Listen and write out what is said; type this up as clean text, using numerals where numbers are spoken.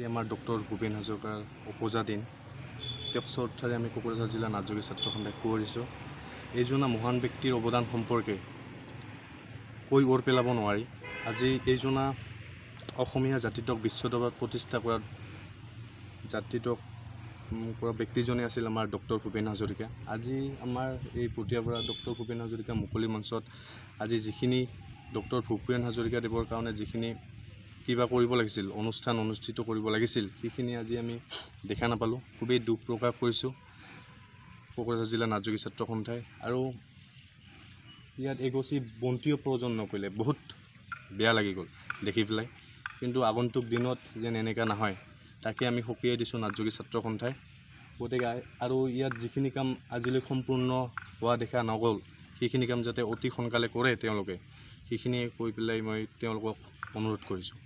আজি আমাৰ ডক্টৰ ভূপেন হাজৰিকাৰ উপজা দিন তেওঁক শ্ৰদ্ধাৰে আমি কোকৰাঝাৰ জিলা নাটযোগী ছাত্ৰ সন্থাই সুঁৱৰিছোঁ। এইজনা মহান ব্যক্তিৰ অৱদান সম্পৰ্কে কৈ ওৰ পেলাব নোৱাৰি। আজি এইজনা অসমীয়া জাতিটোক বিশ্ব দৰবাৰত প্ৰতিষ্ঠা কৰাত ব্যক্তিজনে আছিল আমাৰ ডক্টৰ ভূপেন হাজৰিকা। আজি আমাৰ এই পতিয়াৰ পৰা ডক্টৰ ভূপেন হাজৰিকা মুকলি মঞ্চত আজি যিখিনি ডক্টৰ ভূপেন হাজৰিকা দেৱৰ কাৰণে যিখিনি কিবা কৰিব লাগিছিল, অনুষ্ঠান অনুষ্ঠিত কৰিব লাগিছিল, সেইখিনি আজি আমি দেখা নাপালোঁ। খুবেই দুখ প্ৰকাশ কৰিছোঁ কোকৰাঝাৰ জিলা নাটযোগী ছাত্ৰ সন্থাই। আৰু ইয়াত এগছি বন্তিও প্ৰয়োজন নকৰিলে, বহুত বেয়া লাগি গ'ল দেখি পেলাই। কিন্তু আগন্তুক দিনত যেন এনেকুৱা নহয় তাকে আমি সকীয়াই দিছোঁ নাটযোগী ছাত্ৰ সন্থাই। গতিকে আৰু ইয়াত যিখিনি কাম আজিলৈ সম্পূৰ্ণ হোৱা দেখা নগ'ল, সেইখিনি কাম যাতে অতি সোনকালে কৰে তেওঁলোকে, সেইখিনিয়ে কৈ পেলাই মই তেওঁলোকক অনুৰোধ কৰিছোঁ।